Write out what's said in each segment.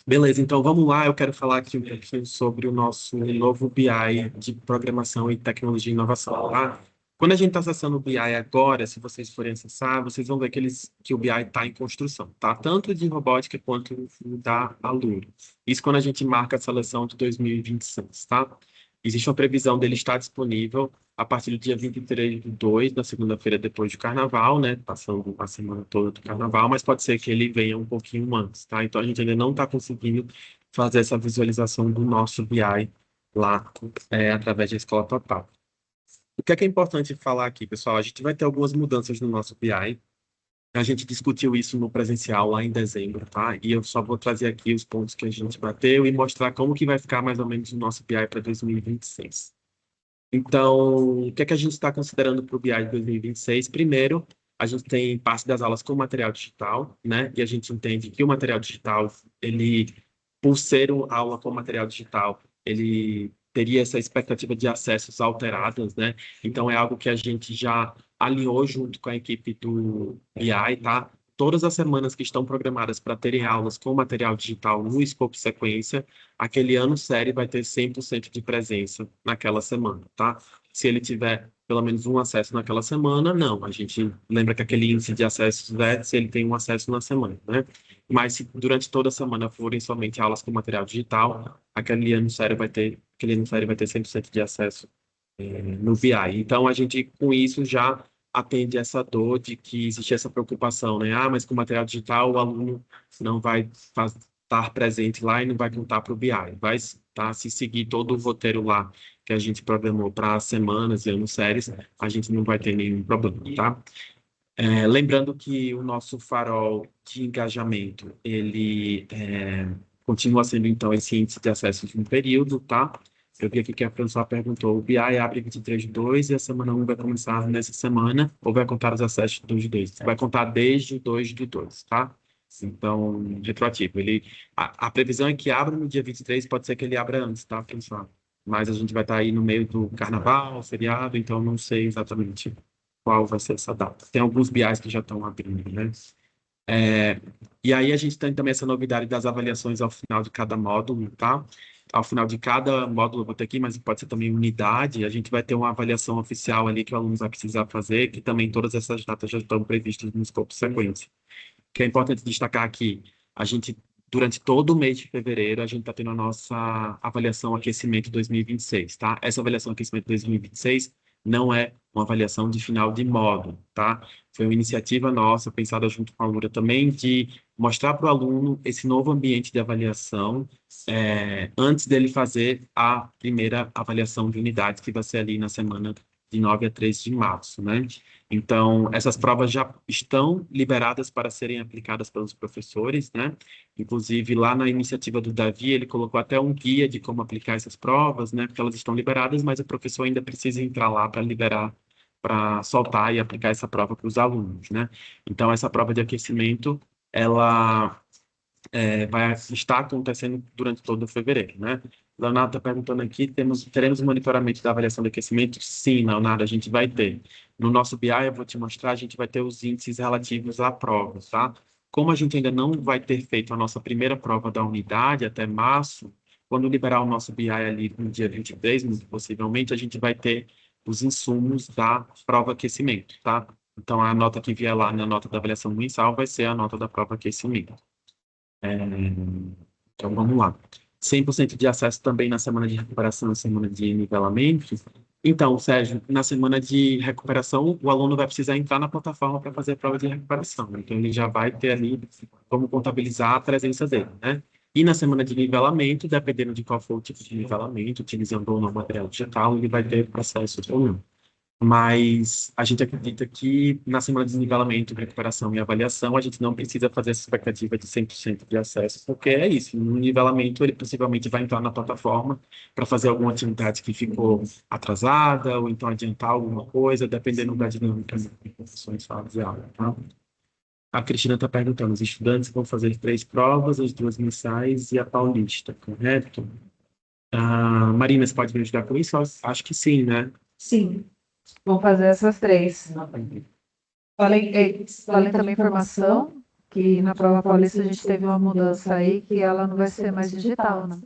Beleza, então vamos lá. Eu quero falar aqui um pouquinho sobre o nosso novo BI de Programação e Tecnologia e Inovação, tá? Quando a gente está acessando o BI agora, se vocês forem acessar, vocês vão ver que o BI está em construção, tá? Tanto de robótica quanto da Alura. Isso quando a gente marca a seleção de 2026, tá? Existe uma previsão dele estar disponível a partir do dia 23/2, na segunda-feira depois do Carnaval, né? Passando a semana toda do Carnaval, mas pode ser que ele venha um pouquinho antes, tá? Então a gente ainda não está conseguindo fazer essa visualização do nosso BI lá, através da Escola Total. O que é importante falar aqui, pessoal? A gente vai ter algumas mudanças no nosso BI. A gente discutiu isso no presencial lá em dezembro, tá? E eu só vou trazer aqui os pontos que a gente bateu e mostrar como que vai ficar mais ou menos o nosso BI para 2026. Então, o que é que a gente está considerando para o BI de 2026? Primeiro, a gente tem parte das aulas com material digital, né? E a gente entende que o material digital, ele, por ser uma aula com material digital, ele teria essa expectativa de acessos alteradas, né? Então, é algo que a gente já alinhou junto com a equipe do BI, tá? Todas as semanas que estão programadas para terem aulas com material digital no Scope Sequência, aquele ano série vai ter 100% de presença naquela semana, tá? Se ele tiver pelo menos um acesso naquela semana, não. A gente lembra que aquele índice de acessos é se ele tem um acesso na semana, né? Mas se durante toda a semana forem somente aulas com material digital, aquele ano série vai ter 100% de acesso no VI. Então, a gente, com isso, já atende essa dor de que existe essa preocupação, né? Ah, mas com material digital o aluno não vai estar presente lá e não vai contar para o BI. Vai, tá? Se seguir todo o roteiro lá que a gente programou para semanas e anos séries, a gente não vai ter nenhum problema, tá? Lembrando que o nosso farol de engajamento, ele continua sendo, então, esse índice de acesso de um período, tá? Eu vi aqui que a François perguntou, o BI abre 23/2 e a semana 1 vai começar nessa semana, ou vai contar os acessos dos dois? Vai contar desde o 2/2, tá? Então, retroativo. A previsão é que abra no dia 23, pode ser que ele abra antes, tá, François? Mas a gente vai estar aí no meio do carnaval, feriado, então não sei exatamente qual vai ser essa data. Tem alguns BIs que já estão abrindo, né? É, e aí a gente tem também essa novidade das avaliações ao final de cada módulo, tá? Ao final de cada módulo, eu vou ter aqui, mas pode ser também unidade, a gente vai ter uma avaliação oficial ali que o aluno vai precisar fazer, que também todas essas datas já estão previstas no escopo sequência. O que é importante destacar aqui, a gente, durante todo o mês de fevereiro, a gente está tendo a nossa avaliação aquecimento 2026, tá? Essa avaliação aquecimento 2026 não é uma avaliação de final de módulo, tá? Foi uma iniciativa nossa, pensada junto com a Lura também, de mostrar para o aluno esse novo ambiente de avaliação, antes dele fazer a primeira avaliação de unidade, que vai ser ali na semana de 9 a 13 de março, né? Então, essas provas já estão liberadas para serem aplicadas pelos professores, né? Inclusive, lá na iniciativa do Davi, ele colocou até um guia de como aplicar essas provas, né? Porque elas estão liberadas, mas o professor ainda precisa entrar lá para liberar, para soltar e aplicar essa prova para os alunos, né? Então, essa prova de aquecimento, ela vai estar acontecendo durante todo fevereiro, né? Leonardo está perguntando aqui, teremos monitoramento da avaliação de aquecimento? Sim, Leonardo, a gente vai ter. No nosso BI, eu vou te mostrar, a gente vai ter os índices relativos à prova, tá? Como a gente ainda não vai ter feito a nossa primeira prova da unidade até março, quando liberar o nosso BI ali no dia 23, muito possivelmente, a gente vai ter os insumos da prova aquecimento, tá? Então, a nota que vier lá na nota da avaliação mensal vai ser a nota da prova aquecimento. É, então, vamos lá. 100% de acesso também na semana de recuperação, na semana de nivelamento. Então, Sérgio, na semana de recuperação, o aluno vai precisar entrar na plataforma para fazer a prova de recuperação. Então, ele já vai ter ali como contabilizar a presença dele, né? E na semana de nivelamento, dependendo de qual for o tipo de nivelamento, utilizando ou não material digital, ele vai ter acesso ou não. Mas a gente acredita que na semana de nivelamento, recuperação e avaliação, a gente não precisa fazer essa expectativa de 100% de acesso, porque é isso. No nivelamento, ele possivelmente vai entrar na plataforma para fazer alguma atividade que ficou atrasada, ou então adiantar alguma coisa, dependendo da dinâmica das professões salas de aula. Tá? A Cristina está perguntando: os estudantes vão fazer 3 provas, as 2 mensais e a paulista, correto? Marina, você pode me ajudar com isso? Acho que sim, né? Sim, vou fazer essas três. Falei também formação. que na prova paulista a gente teve uma mudança aí que ela não vai ser mais digital, né?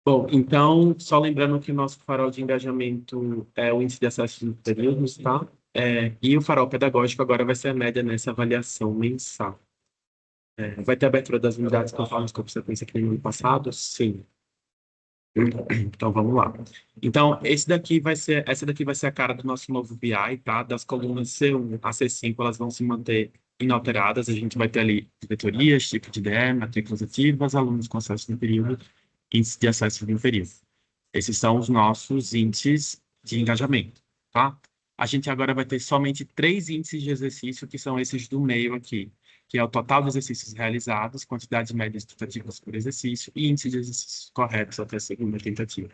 Bom, então, só lembrando que o nosso farol de engajamento é o índice de acesso de períodos, tá? E o farol pedagógico agora vai ser a média nessa avaliação mensal. Vai ter abertura das unidades conforme com sequência que no ano passado? Sim. Então vamos lá. Então, essa daqui vai ser a cara do nosso novo BI, tá? Das colunas C1 a C5, elas vão se manter inalteradas. A gente vai ter ali diretorias, tipo de IDE, matrículas ativas, alunos com acesso no período, índice de acesso no período. Esses são os nossos índices de engajamento, tá? A gente agora vai ter somente 3 índices de exercício, que são esses do meio aqui, que é o total de exercícios realizados, quantidade média de tentativas por exercício e índice de exercícios corretos até a segunda tentativa.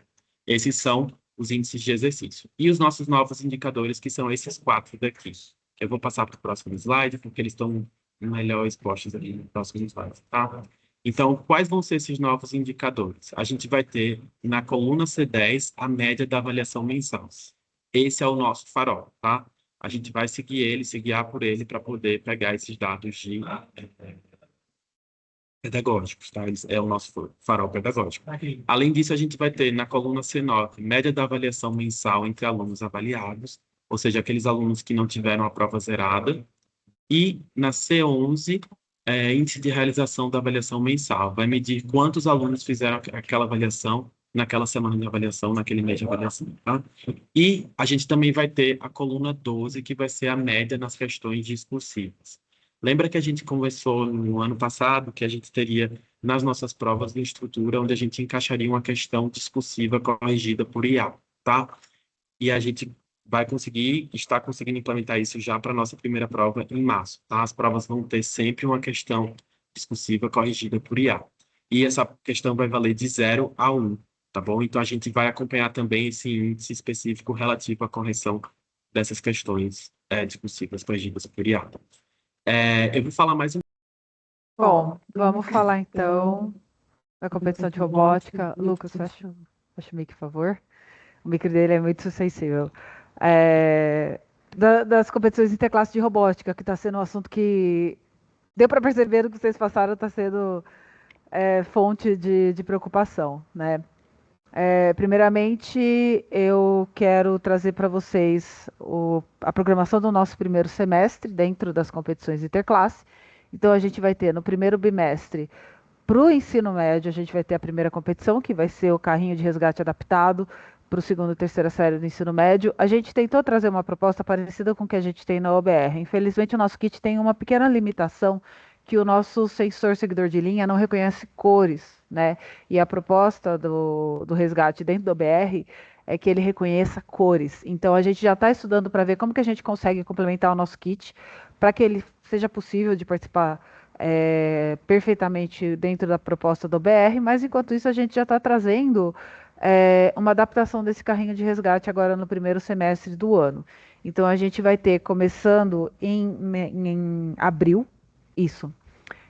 Esses são os índices de exercício. E os nossos novos indicadores, que são esses 4 daqui. Eu vou passar para o próximo slide, porque eles estão melhor expostos ali no próximo slide, tá? Então, quais vão ser esses novos indicadores? A gente vai ter na coluna C10 a média da avaliação mensal. Esse é o nosso farol, tá? A gente vai seguir ele, se guiar por ele para poder pegar esses dados de pedagógicos, tá? É o nosso farol pedagógico. Além disso, a gente vai ter na coluna C9 média da avaliação mensal entre alunos avaliados, ou seja, aqueles alunos que não tiveram a prova zerada, e na C11 índice de realização da avaliação mensal. Vai medir quantos alunos fizeram aquela avaliação naquela semana de avaliação, naquele mês de avaliação, tá? E a gente também vai ter a coluna 12, que vai ser a média nas questões discursivas. Lembra que a gente conversou no ano passado que a gente teria nas nossas provas de estrutura, onde a gente encaixaria uma questão discursiva corrigida por IA, tá? E a gente está conseguindo implementar isso já para a nossa primeira prova em março, tá? As provas vão ter sempre uma questão discursiva corrigida por IA. E essa questão vai valer de 0 a 1, tá bom? Então a gente vai acompanhar também esse índice específico relativo à correção dessas questões discursivas corrigidas por IA. Eu vou falar mais um. Bom, vamos falar então da competição de robótica. Lucas, fecha o mic, por favor. O mic dele é muito sensível. Das competições interclasse de robótica, que está sendo um assunto que deu para perceber que vocês passaram, está sendo fonte de preocupação, né? Primeiramente, eu quero trazer para vocês a programação do nosso primeiro semestre dentro das competições interclasse. Então, a gente vai ter no primeiro bimestre, para o ensino médio, a gente vai ter a primeira competição, que vai ser o carrinho de resgate adaptado para o segundo e terceira série do ensino médio. A gente tentou trazer uma proposta parecida com o que a gente tem na OBR. Infelizmente, o nosso kit tem uma pequena limitação, que o nosso sensor seguidor de linha não reconhece cores, né? E a proposta do resgate dentro do OBR é que ele reconheça cores. Então, a gente já está estudando para ver como que a gente consegue complementar o nosso kit para que ele seja possível de participar perfeitamente dentro da proposta do BR, mas enquanto isso a gente já está trazendo uma adaptação desse carrinho de resgate agora no primeiro semestre do ano. Então a gente vai ter, começando em abril, isso.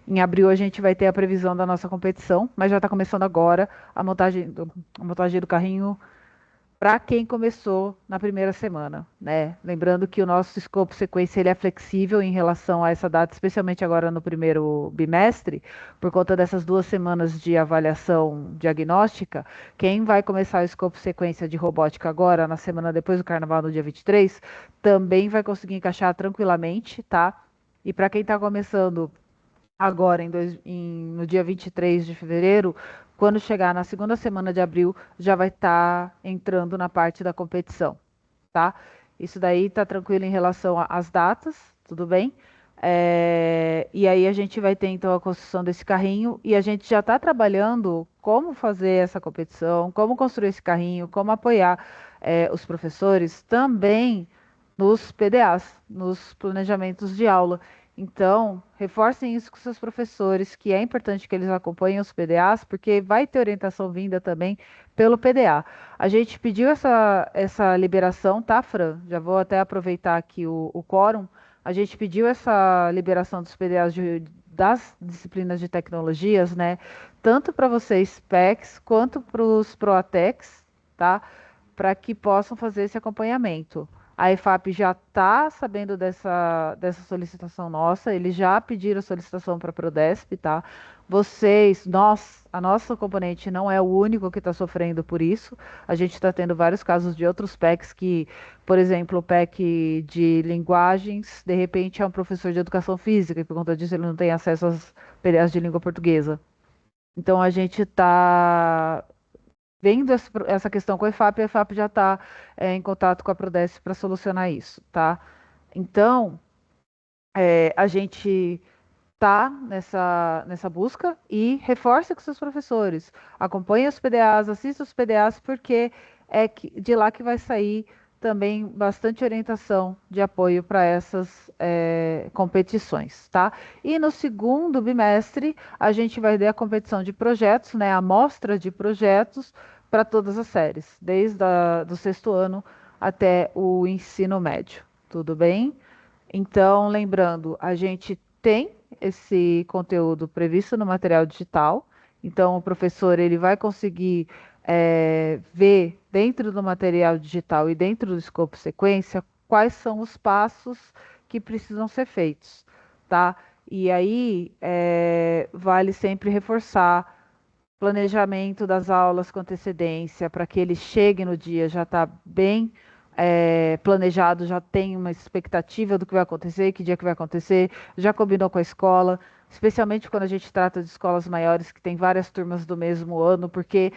Em abril a gente vai ter a previsão da nossa competição, mas já está começando agora a montagem do carrinho para quem começou na primeira semana, né? Lembrando que o nosso escopo sequência ele é flexível em relação a essa data, especialmente agora no primeiro bimestre, por conta dessas 2 semanas de avaliação diagnóstica. Quem vai começar o escopo sequência de robótica agora, na semana depois do carnaval, no dia 23, também vai conseguir encaixar tranquilamente, tá? E para quem está começando agora, no dia 23 de fevereiro, quando chegar na segunda semana de abril, já vai estar entrando na parte da competição, tá? Isso daí tá tranquilo em relação às datas, tudo bem? E aí a gente vai ter então a construção desse carrinho e a gente já está trabalhando como fazer essa competição, como construir esse carrinho, como apoiar os professores também nos PDAs, nos planejamentos de aula. Então, reforcem isso com seus professores, que é importante que eles acompanhem os PDAs, porque vai ter orientação vinda também pelo PDA. A gente pediu essa liberação, tá, Fran? Já vou até aproveitar aqui o quórum. A gente pediu essa liberação dos PDAs das disciplinas de tecnologias, né? Tanto para vocês PECs quanto para os PROATECs, tá? Para que possam fazer esse acompanhamento. A EFAP já está sabendo dessa solicitação nossa, eles já pediram a solicitação para a Prodesp, tá? A nossa componente não é o único que está sofrendo por isso. A gente está tendo vários casos de outros PECs que, por exemplo, o PEC de linguagens, de repente é um professor de educação física, e por conta disso ele não tem acesso às PDAs de língua portuguesa. Então a gente está vendo essa questão com a EFAP já está em contato com a Prodesp para solucionar isso, tá? Então, a gente tá nessa busca e reforce com seus professores. Acompanhe os PDAs, assista os PDAs, porque de lá que vai sair também bastante orientação de apoio para essas competições, tá? E no segundo bimestre, a gente vai ter a competição de projetos, né? A amostra de projetos para todas as séries, desde do sexto ano até o ensino médio. Tudo bem? Então, lembrando, a gente tem esse conteúdo previsto no material digital. Então, o professor ele vai conseguir ver dentro do material digital e dentro do escopo sequência quais são os passos que precisam ser feitos, tá? E aí vale sempre reforçar planejamento das aulas com antecedência para que ele chegue no dia já está bem planejado, já tem uma expectativa do que vai acontecer, que dia que vai acontecer, já combinou com a escola, especialmente quando a gente trata de escolas maiores que tem várias turmas do mesmo ano, porque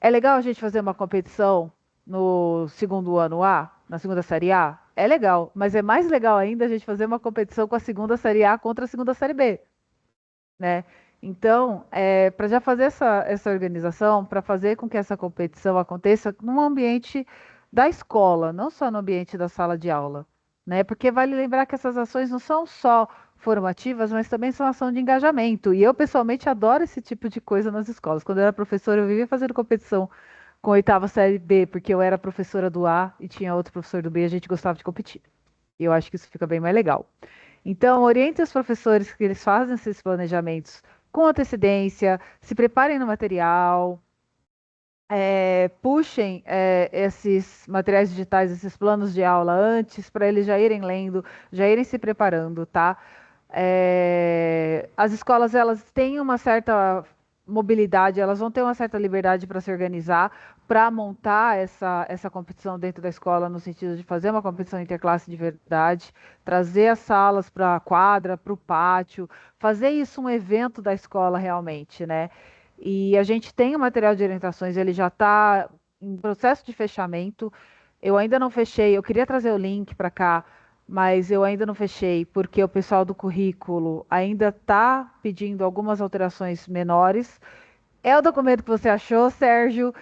é legal a gente fazer uma competição no segundo ano A, na segunda série A, é legal, mas é mais legal ainda a gente fazer uma competição com a segunda série A contra a segunda série B, né? Então, para já fazer essa organização, para fazer com que essa competição aconteça num ambiente da escola, não só no ambiente da sala de aula, né? Porque vale lembrar que essas ações não são só formativas, mas também são ação de engajamento. E eu, pessoalmente, adoro esse tipo de coisa nas escolas. Quando eu era professora, eu vivia fazendo competição com a oitava série B, porque eu era professora do A e tinha outro professor do B e a gente gostava de competir. E eu acho que isso fica bem mais legal. Então, oriente os professores que eles fazem esses planejamentos com antecedência, se preparem no material, puxem esses materiais digitais, esses planos de aula antes, para eles já irem lendo, já irem se preparando, tá? As escolas, elas têm uma certa mobilidade, elas vão ter uma certa liberdade para se organizar, para montar essa competição dentro da escola, no sentido de fazer uma competição interclasse de verdade, trazer as salas para a quadra, para o pátio, fazer isso um evento da escola realmente, né? E a gente tem o material de orientações, ele já está em processo de fechamento. Eu ainda não fechei, eu queria trazer o link para cá, mas eu ainda não fechei, porque o pessoal do currículo ainda está pedindo algumas alterações menores. É o documento que você achou, Sérgio?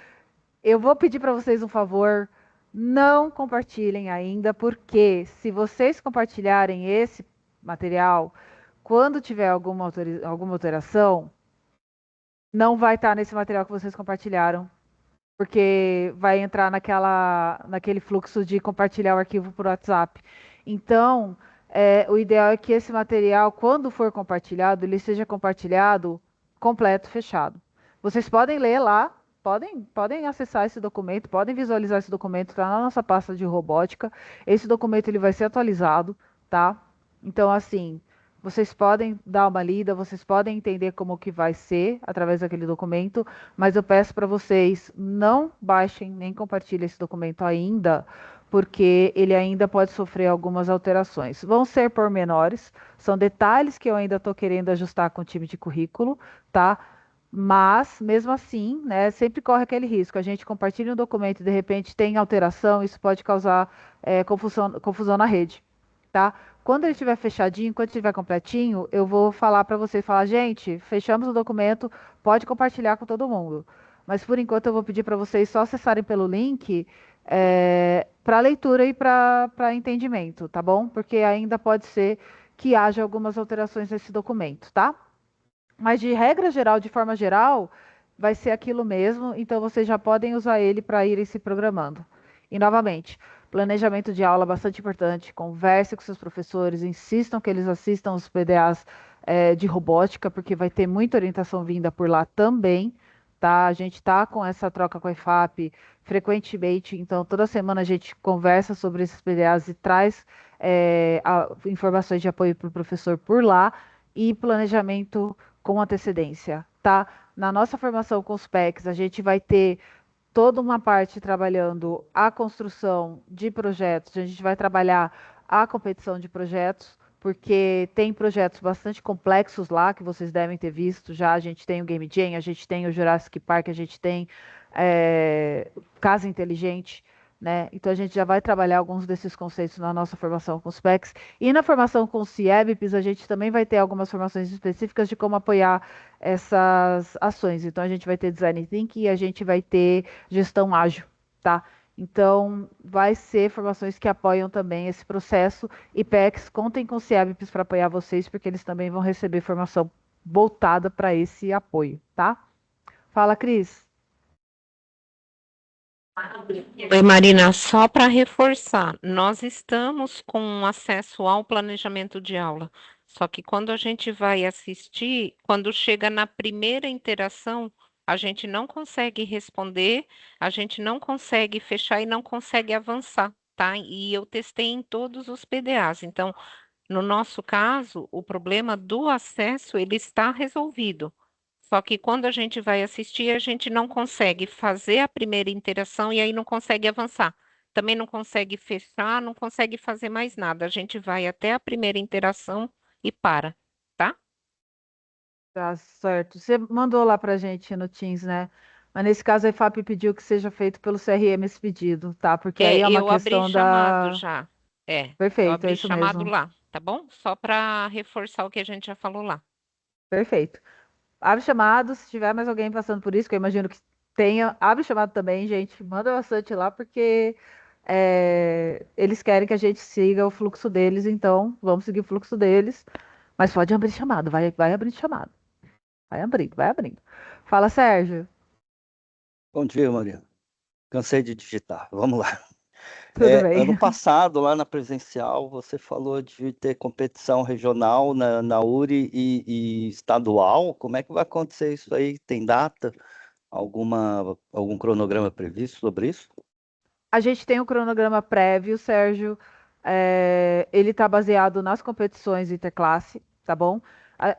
Eu vou pedir para vocês um favor, não compartilhem ainda, porque se vocês compartilharem esse material, quando tiver alguma alteração, não vai estar nesse material que vocês compartilharam, porque vai entrar naquele fluxo de compartilhar o arquivo por WhatsApp. Então, o ideal é que esse material, quando for compartilhado, ele seja compartilhado completo, fechado. Vocês podem ler lá, podem acessar esse documento, podem visualizar esse documento, está na nossa pasta de robótica. Esse documento ele vai ser atualizado, tá? Então, assim, vocês podem dar uma lida, vocês podem entender como que vai ser através daquele documento, mas eu peço para vocês não baixem nem compartilhem esse documento ainda, porque ele ainda pode sofrer algumas alterações. Vão ser pormenores, são detalhes que eu ainda estou querendo ajustar com o time de currículo, tá? Mas, mesmo assim, né, sempre corre aquele risco. A gente compartilha um documento e de repente tem alteração, isso pode causar confusão na rede, tá? Quando ele estiver fechadinho, quando estiver completinho, eu vou falar para vocês, falar, gente, fechamos o documento, pode compartilhar com todo mundo. Mas por enquanto eu vou pedir para vocês só acessarem pelo link para leitura e para entendimento, tá bom? Porque ainda pode ser que haja algumas alterações nesse documento, tá? Mas de regra geral, de forma geral, vai ser aquilo mesmo, então vocês já podem usar ele para irem se programando. E novamente, planejamento de aula bastante importante, converse com seus professores, insistam que eles assistam os PDAs de robótica, porque vai ter muita orientação vinda por lá também, tá? A gente está com essa troca com a EFAP frequentemente, então toda semana a gente conversa sobre esses PDAs e traz informações de apoio para o professor por lá e planejamento com antecedência, tá? Na nossa formação com os PECs, a gente vai ter toda uma parte trabalhando a construção de projetos, a gente vai trabalhar a competição de projetos, porque tem projetos bastante complexos lá que vocês devem ter visto já. A gente tem o Game Jam, a gente tem o Jurassic Park, a gente tem Casa Inteligente, né? Então a gente já vai trabalhar alguns desses conceitos na nossa formação com os PECs. E na formação com os CIEBPs, a gente também vai ter algumas formações específicas de como apoiar essas ações. Então a gente vai ter Design Thinking e a gente vai ter gestão ágil, tá? Então, vai ser formações que apoiam também esse processo. E PECs, contem com o CIEBPs para apoiar vocês, porque eles também vão receber formação voltada para esse apoio, tá? Fala, Cris. Oi, Marina, só para reforçar, nós estamos com acesso ao planejamento de aula, só que quando a gente vai assistir, quando chega na primeira interação, a gente não consegue responder, a gente não consegue fechar e não consegue avançar, tá? E eu testei em todos os PDAs, então, no nosso caso, o problema do acesso, ele está resolvido. Só que quando a gente vai assistir, a gente não consegue fazer a primeira interação e aí não consegue avançar. Também não consegue fechar, não consegue fazer mais nada. A gente vai até a primeira interação e para, tá? Tá certo. Você mandou lá pra gente no Teams, né? Mas nesse caso a IFAP pediu que seja feito pelo CRM esse pedido, tá? Porque aí É, é uma eu abri questão chamado da. já. Eu Perfeito, é abri isso chamado mesmo. lá, tá bom? Só para reforçar o que a gente já falou lá. Perfeito. Abre chamado, se tiver mais alguém passando por isso, que eu imagino que tenha, abre chamado também, gente. Manda bastante lá, porque eles querem que a gente siga o fluxo deles, então vamos seguir o fluxo deles. Mas pode abrir chamado, vai abrindo chamado. Vai abrindo, vai abrindo. Fala, Sérgio. Bom dia, Maria. Cansei de digitar. Vamos lá. Tudo Ano bem? passado, lá na presencial, você falou de ter competição regional na URI e estadual. Como é que vai acontecer isso aí? Tem data? Algum cronograma previsto sobre isso? A gente tem um cronograma prévio, Sérgio. Ele está baseado nas competições interclasse, tá bom?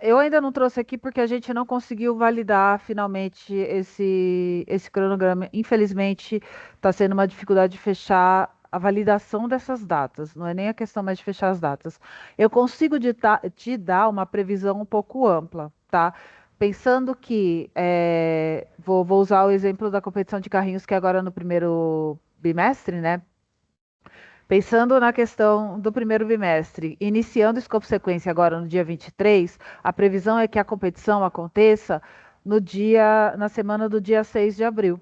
Eu ainda não trouxe aqui porque a gente não conseguiu validar finalmente esse cronograma. Infelizmente, está sendo uma dificuldade de fechar a validação dessas datas. Não é nem a questão mais de fechar as datas. Eu consigo te dar uma previsão um pouco ampla, tá? Pensando que, vou usar o exemplo da competição de carrinhos, que é agora no primeiro bimestre, né? Pensando na questão do primeiro bimestre, iniciando o escopo sequência agora no dia 23, a previsão é que a competição aconteça na semana do dia 6 de abril,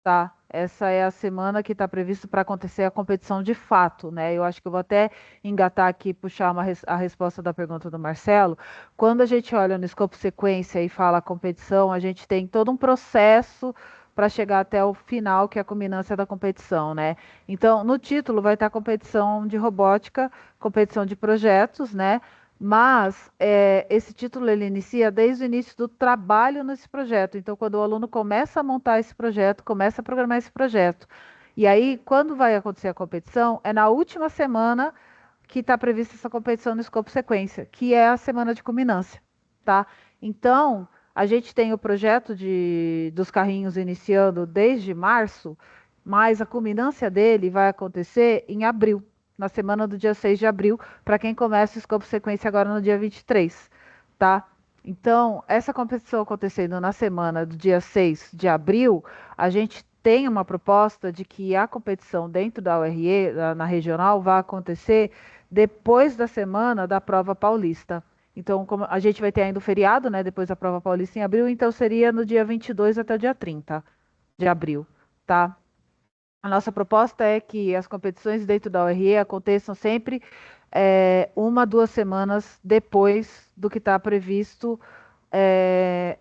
tá? Essa é a semana que está previsto para acontecer a competição de fato, né? Eu acho que eu vou até engatar aqui, puxar a resposta da pergunta do Marcelo. Quando a gente olha no escopo sequência e fala competição, a gente tem todo um processo para chegar até o final, que é a culminância da competição, né? Então, no título vai estar competição de robótica, competição de projetos, né? Mas esse título ele inicia desde o início do trabalho nesse projeto. Então, quando o aluno começa a montar esse projeto, começa a programar esse projeto. E aí, quando vai acontecer a competição, é na última semana que está prevista essa competição no escopo sequência, que é a semana de culminância, tá? Então, a gente tem o projeto dos carrinhos iniciando desde março, mas a culminância dele vai acontecer em abril, na semana do dia 6 de abril, para quem começa o escopo sequência agora no dia 23, tá? Então, essa competição acontecendo na semana do dia 6 de abril, a gente tem uma proposta de que a competição dentro da URE, na regional, vai acontecer depois da semana da prova paulista. Então, como a gente vai ter ainda o feriado, né, depois da prova paulista em abril, então seria no dia 22 até o dia 30 de abril, tá? A nossa proposta é que as competições dentro da URE aconteçam sempre 1, 2 semanas depois do que está previsto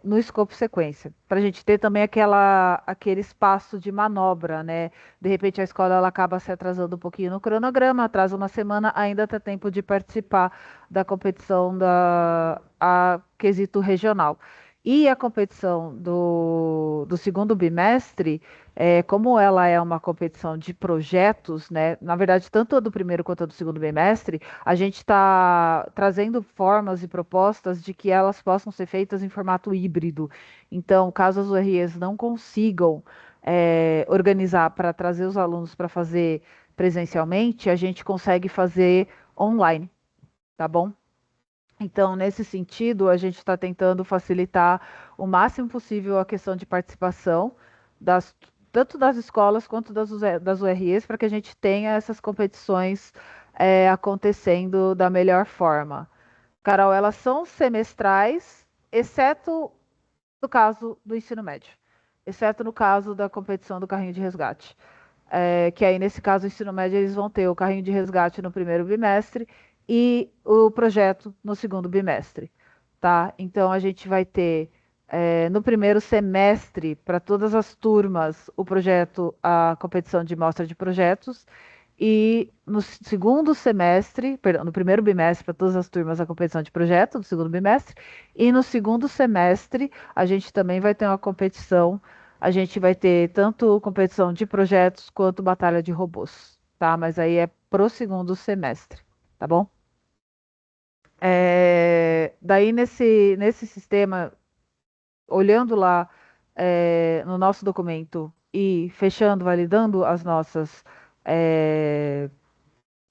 no escopo sequência, para a gente ter também aquele espaço de manobra, né? De repente a escola ela acaba se atrasando um pouquinho no cronograma, atrasa uma semana, ainda tem tempo de participar da competição a quesito regional. E a competição do segundo bimestre, como ela é uma competição de projetos, né? Na verdade, tanto a do primeiro quanto a do segundo bimestre, a gente está trazendo formas e propostas de que elas possam ser feitas em formato híbrido. Então, caso as UREs não consigam organizar para trazer os alunos para fazer presencialmente, a gente consegue fazer online, tá bom? Então, nesse sentido, a gente está tentando facilitar o máximo possível a questão de participação das, tanto das escolas quanto das UREs, para que a gente tenha essas competições acontecendo da melhor forma. Carol, elas são semestrais, exceto no caso do ensino médio, exceto no caso da competição do carrinho de resgate. Que aí, nesse caso, o ensino médio, eles vão ter o carrinho de resgate no primeiro bimestre e o projeto no segundo bimestre, tá? Então, a gente vai ter, no primeiro semestre, para todas as turmas, o projeto, a competição de mostra de projetos, e no segundo semestre, perdão, no primeiro bimestre, para todas as turmas, a competição de projeto, no segundo bimestre, e no segundo semestre, a gente também vai ter uma competição. A gente vai ter tanto competição de projetos quanto batalha de robôs, tá? Mas aí é pro segundo semestre, tá bom? Daí nesse sistema, olhando lá no nosso documento e fechando, validando é,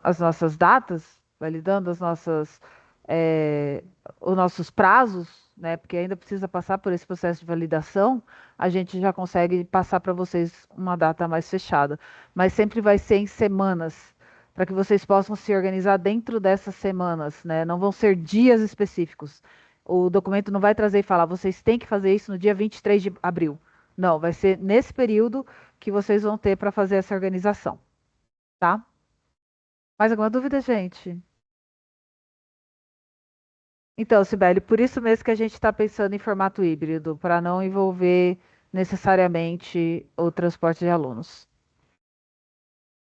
as nossas datas, validando eh, os nossos prazos, né? Porque ainda precisa passar por esse processo de validação, a gente já consegue passar para vocês uma data mais fechada. Mas sempre vai ser em semanas, para que vocês possam se organizar dentro dessas semanas, né? Não vão ser dias específicos. O documento não vai trazer e falar, vocês têm que fazer isso no dia 23 de abril. Não, vai ser nesse período que vocês vão ter para fazer essa organização, tá? Mais alguma dúvida, gente? Então, Sibeli, por isso mesmo que a gente está pensando em formato híbrido, para não envolver necessariamente o transporte de alunos.